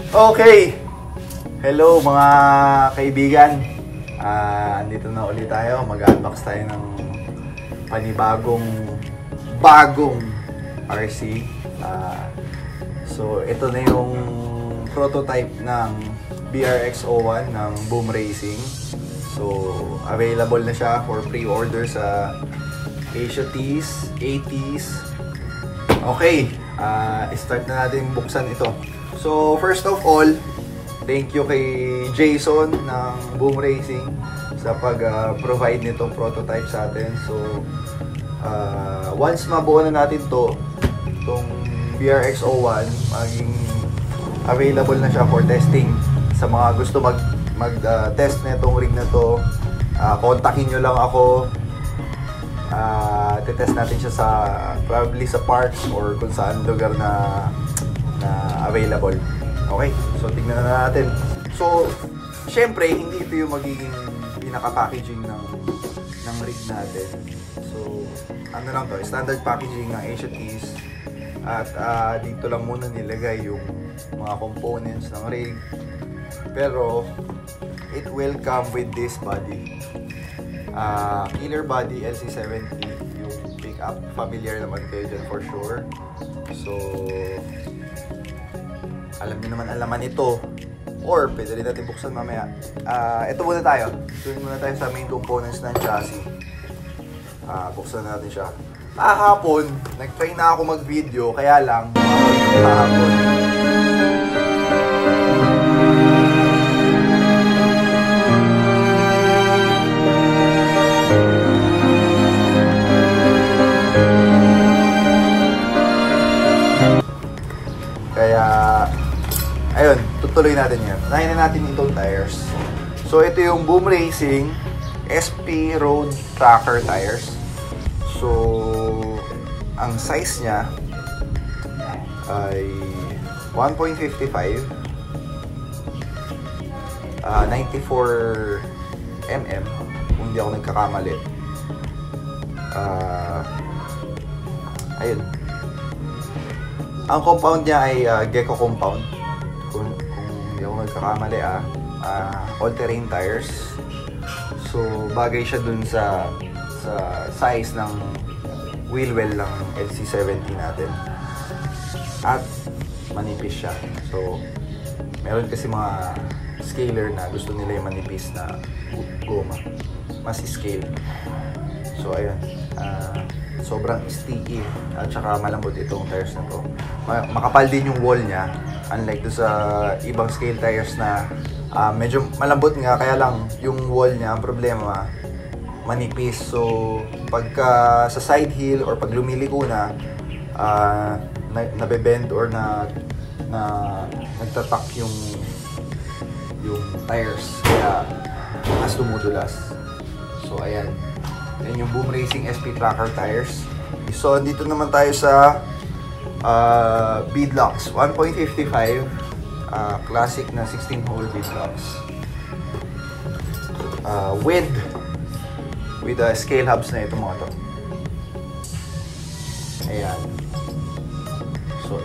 Okay, hello mga kaibigan. Andito na ulit tayo. Mag-unbox tayo ng panibagong RC. So ito na yung prototype ng BRX01 ng Boom Racing. So available na siya for pre-order sa Asia Tees, ATEEZ. Okay, start na natin buksan ito. So first of all, thank you kay Jason ng Boom Racing sa pag-provide nitong prototype sa atin. So once mabuo na natin itong BRX01, maging available na siya for testing. Sa mga gusto mag-test na itong rig na to, kontakin nyo lang ako. Titest natin siya probably sa parks or kung saan lugar na available. Okay, so tignan na natin. So, syempre, hindi ito yung magiging pinaka-packaging ng rig natin. So, ano lang to, standard packaging ng Asia Tees. At dito lang muna nilagay yung mga components ng rig. Pero, it will come with this body. Killer body LC70, yung pick-up. Familiar naman kayo dyan for sure. So, alam niyo naman alaman ito, or pwede rin natin buksan mamaya. Ito muna tayo. Doon muna tayo sa main components ng chassis. Buksan natin siya. Kahapon, nag-try na ako mag-video, kaya lang kahapon. Kaya ayun, tutuloy natin yan. Unahin na natin itong tires. So, ito yung Boom Racing SP Road Tracker tires. So, ang size niya ay 1.55 94 mm kung hindi ako nagkakamali. Ayun. Ang compound niya ay Gecko compound. Kung hindi ako nagkakamali, all-terrain tires. So, bagay siya dun sa size ng wheel well ng LC70 natin. At manipis siya. So, meron kasi mga scaler na gusto nila yung manipis na goma. Mas scale. So, ayun. Sobrang sticky at saka malambot itong tires na to. Makapal din yung wall niya, unlike do sa ibang scale tires na medyo malambot nga, kaya lang yung wall niya ang problema, manipis. So pagka sa side hill or pag lumiliko na, nabebend or nagtatak yung tires, kaya mas dumudulas. So ayan. Yan yung Boom Racing SP Tracker tires. So, dito naman tayo sa beadlocks. 1.55 classic na 16-hole beadlocks. With scale hubs na ito mga to. Ayan. So,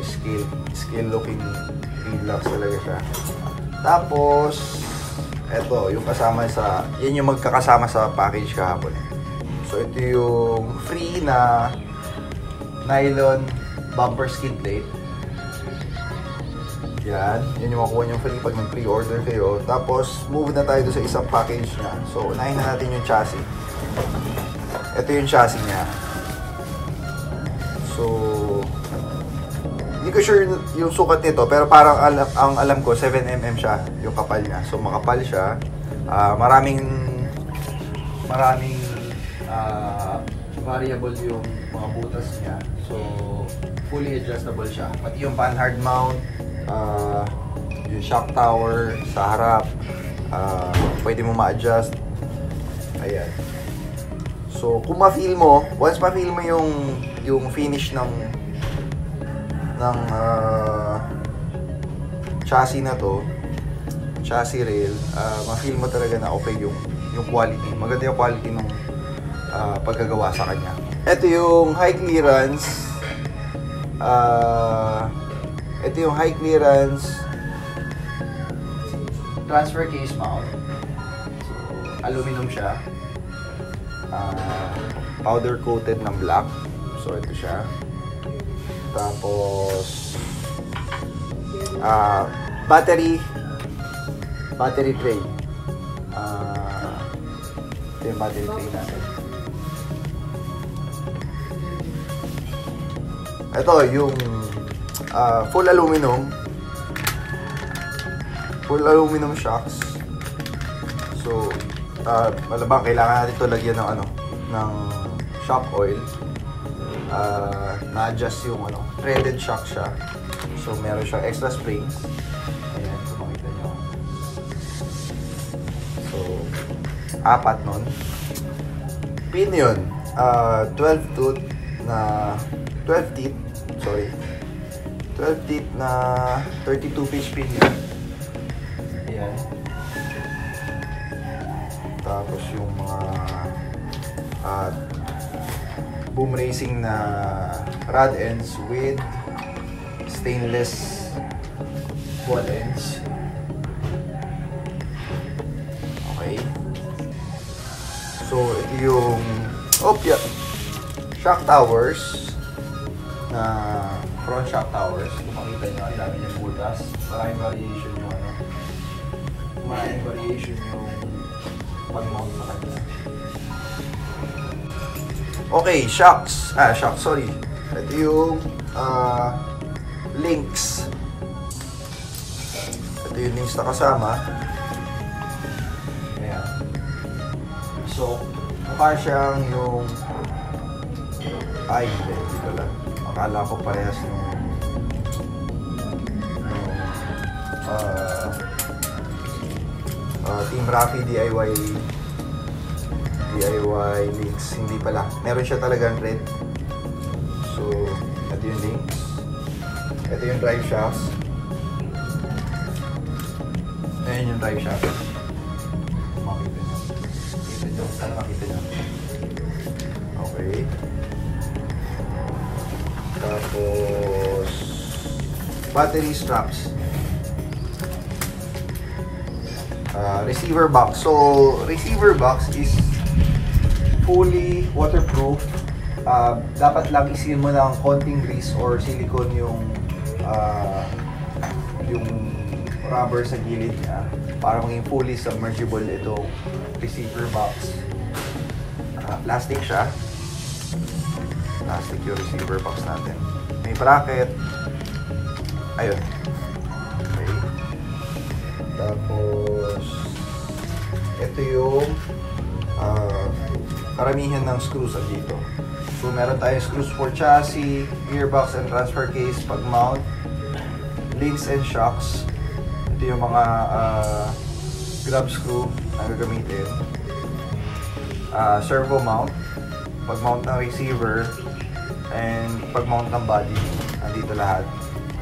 scale looking beadlocks talaga siya. Tapos, eto, yung kasama yan yung magkakasama sa package kahapon. So, ito yung free na nylon bumper skid plate. Yan yung makuha nyo free pag nag-pre-order kayo. Tapos, move na tayo sa isang package niya. So, unahin na natin yung chassis. Ito yung chassis niya. So, hindi ko sure yung sukat nito, pero parang ang alam ko, 7mm siya, yung kapal niya. So, makapal siya. Maraming variable yung mga butas niya. So, fully adjustable siya. Pati yung panhard mount, yung shock tower sa harap, pwede mo ma-adjust. Ayan. So, kung ma-feel mo, once ma-feel mo yung finish ng chassis na to, chassis rail, ma-feel mo talaga na okay yung quality. Maganda yung quality ng pagkagawa sa kanya. Ito yung high clearance transfer case mount. So, aluminum siya. Powder coated ng black. So, ito siya. Tapos, battery tray. Ito yung battery tray natin. Ito yung full aluminum shocks. So, malabang kailangan natin ito lagyan ng ng shock oil. Na-adjust yung threaded shock siya. So, meron siyang extra springs. Ayan, kung makita nyo. So, 4 nun. Pin yun. 12 teeth na 32 pitch pin yun. Ayan. Tapos yung mga boom racing na rod ends with stainless ball ends. Okay. So, ito yung shock towers na front shock towers. Kung makita nyo, ang dami niyang butas. Maraming variation yung pag-mount sa kanya. Okay, shocks. Sorry. Ito yung links. Ito yung links na kasama. Ayan. So, mukha siyang yung hindi pala. Akala ko parehas yung Team Rafi DIY links. Hindi pala. Meron siya talagang red. So, ito yung links. Ito yung drive shafts. Ayan yung drive shafts. Makita nyo. Makita nyo. Sana makita nyo. Okay. Tapos, battery straps. Receiver box. So, receiver box is fully waterproof. Dapat lang isin mo ng konting grease or silicone yung rubber sa gilid niya para maging fully submergible itong receiver box. Plastic siya. Plastic yung receiver box natin. May bracket. Ayun. Okay. Tapos, ito yung karamihan ng screws dito. So, meron tayong screws for chassis, gearbox and transfer case, pag-mount, links and shocks. Ito yung mga grab screw na gagamitin. Servo mount, pag-mount ng receiver, and pag-mount ng body. Nandito lahat.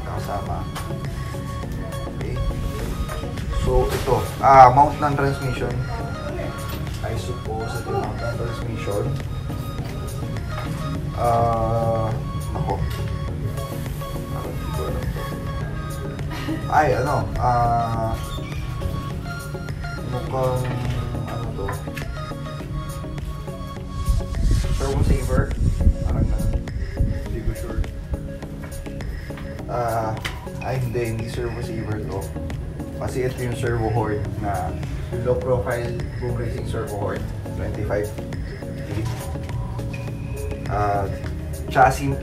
Nakasama. Okay. So, ito. Mount ng transmission. I suppose ito yung mount ng transmission. Nako. Hindi ko alam to. Ay, mukhang, to? Servo saver. Parang hindi ko sure. Hindi servo saver to. Kasi ito yung servo horn na low profile boom racing servo horn. 25 feet. Chassis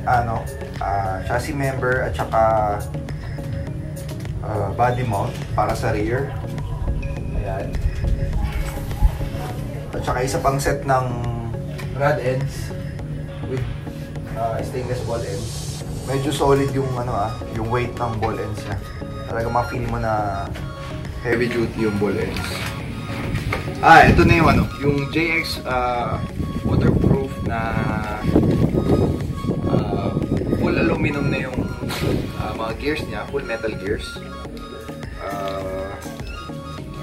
member at saka body mount para sa rear. Ayan. At saka isa pang set ng rod ends with stainless ball ends. Medyo solid yung yung weight ng ball ends niya. Talaga ma-feel mo na heavy duty yung ball ends. Ito na yung yung JX waterproof na full aluminum na yung mga gears niya, full metal gears.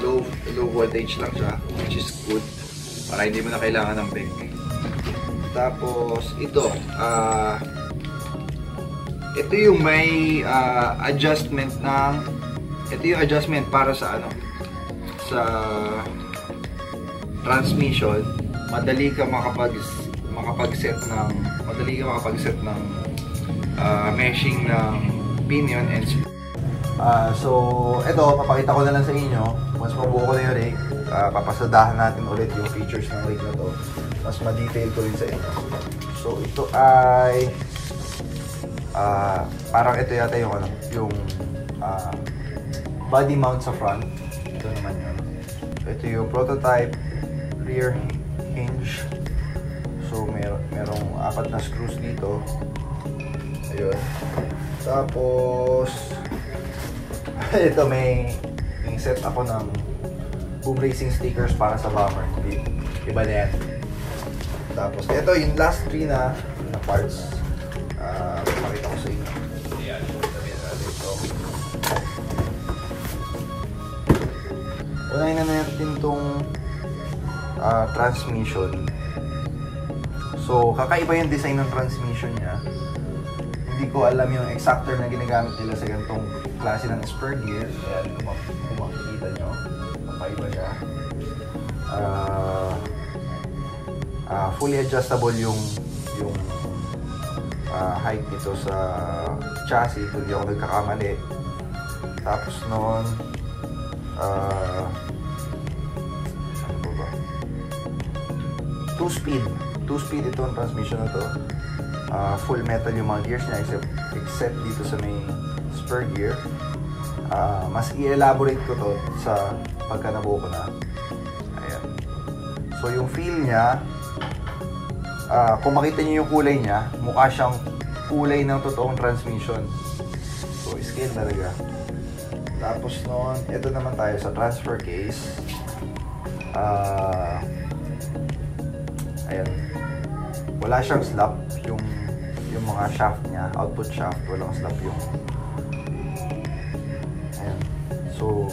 Low voltage lang siya, which is good para hindi mo na kailangan ng brake. Tapos ito yung may adjustment ng ito yung adjustment para sa sa transmission, madali ka makapag-set ng meshing ng pinion and spring. So ito, papakita ko na lang sa inyo. Once mabuo ko na yung rig, papasadahan natin ulit yung features ng rig na to. Mas ma-detail ko rin sa inyo. So ito ay parang ito yata yung body mount sa front. Ito naman yun. So ito yung prototype rear hinge. So merong 4 na screws dito. Ayun. Tapos ito may set ako ng boom racing stickers para sa bomber. Iba na yan. Tapos ito yung last 3 na parts. Pakita ko sa inyo. Ayan. Ito. Unahin na natin itong transmission. So kakaiba yung design ng transmission niya. Hindi ko alam yung exact term na ginagamit nila sa ganitong klase ng spur gear. Ayan, kung makikita nyo, kakaiba siya. Fully adjustable yung height nito sa chassis, kung hindi ako nagkakamali. Tapos noon, ano ba? 2-speed ito ang transmission na to. Full metal yung mga gears niya except dito sa may spur gear. Mas i-elaborate ko to sa pagka nabuo ko na. Ayan. So yung feel niya, kung makita niyo yung kulay niya, mukha siyang kulay ng totoong transmission. So scale talaga. Tapos noon, ito naman tayo sa transfer case. Ayan. Wala siyang slap yung mga shaft niya, output shaft, walang slap yung. Ayan. So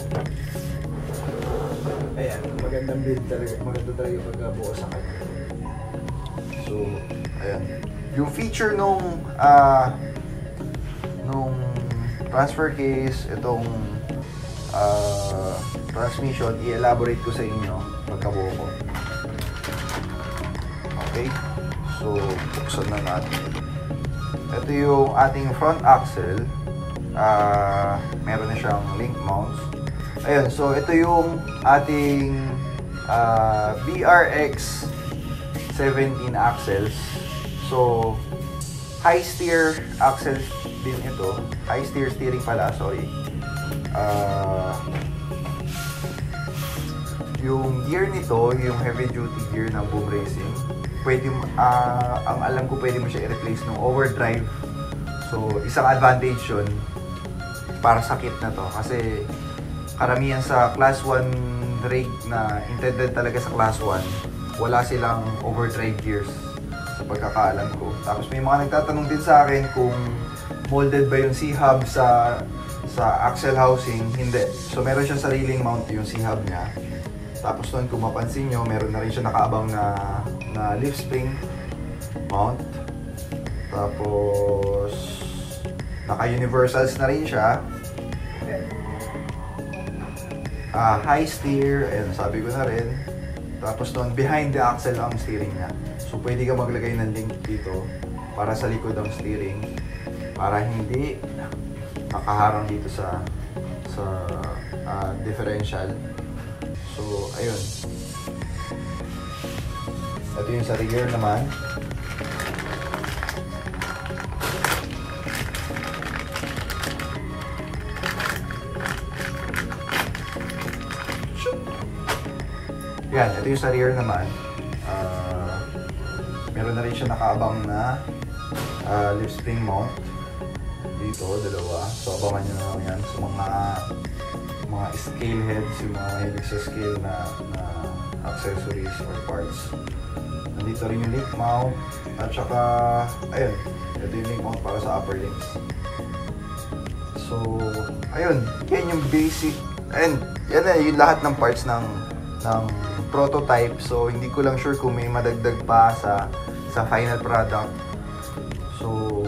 ayan, magandang build talaga, maganda talaga yung pagkabuo sa kanya. So ayan, yung feature nung transfer case, itong transmission, i-elaborate ko sa inyo pagkabuo ko. Okay, so buksan na natin. Ito yung ating front axle. Meron na siyang link mounts. Ayun, so ito yung ating BRX 17 axles. So high steer axles din ito. High steer steering pala, sorry. Yung gear nito, yung heavy duty gear ng boom racing, pwede, ang alam ko pwede mo siya i-replace ng overdrive. So isang advantage yun para sa kit na to, kasi karamihan sa class 1 rig na intended talaga sa class 1, wala silang overdrive gears sa pagkakaalam ko. Tapos may mga nagtatanong din sa akin kung molded ba yung C-hub sa axle housing. Hindi. So meron siyang sariling mount yung C-hub niya. Tapos doon, kung mapansin nyo, meron na rin siya nakaabang na leaf spring mount. Tapos naka-universals na rin siya. High steer, and sabi ko na rin. Tapos doon, behind the axle ang steering niya. So pwede ka maglagay ng link dito para sa likod ang steering, para hindi nakaharang dito sa differential. So ayun. Ito yung sa rear naman. Yan, ito yung sa rear naman. Meron na rin siya nakaabang na leaf spring mount dito, dalawa. So abangan nyo na lang yan sa mga scale heads, yung mga mahilig sa scale na accessories or parts. Nandito rin yung link mount, at saka ayun, ito yung link mount para sa upper links. So ayun, yan yung basic, and yan na yung lahat ng parts ng prototype. So hindi ko lang sure kung may madagdag pa sa final product. So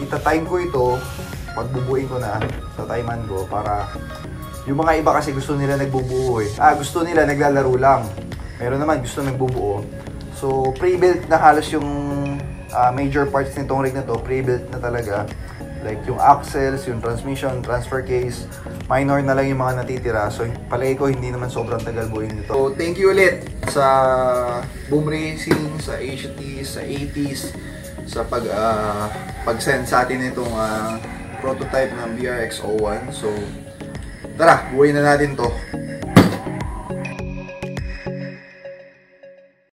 itatime ko ito, pagbubuin ko na, tatiman ko para Yung mga iba kasi gusto nila nagbubuo eh. Gusto nila naglalaro lang. Meron naman gusto nagbubuo. So, pre-built na halos yung major parts nitong rig na to. Pre-built na talaga. Like yung axles, yung transmission, transfer case. Minor na lang yung mga natitira. So, palagi ko hindi naman sobrang tagal buuin nito. So, thank you ulit sa Boom Racing, sa HTs, sa 80s, sa pag-send sa atin itong prototype ng BRX-01. So, tara, buuin na natin to.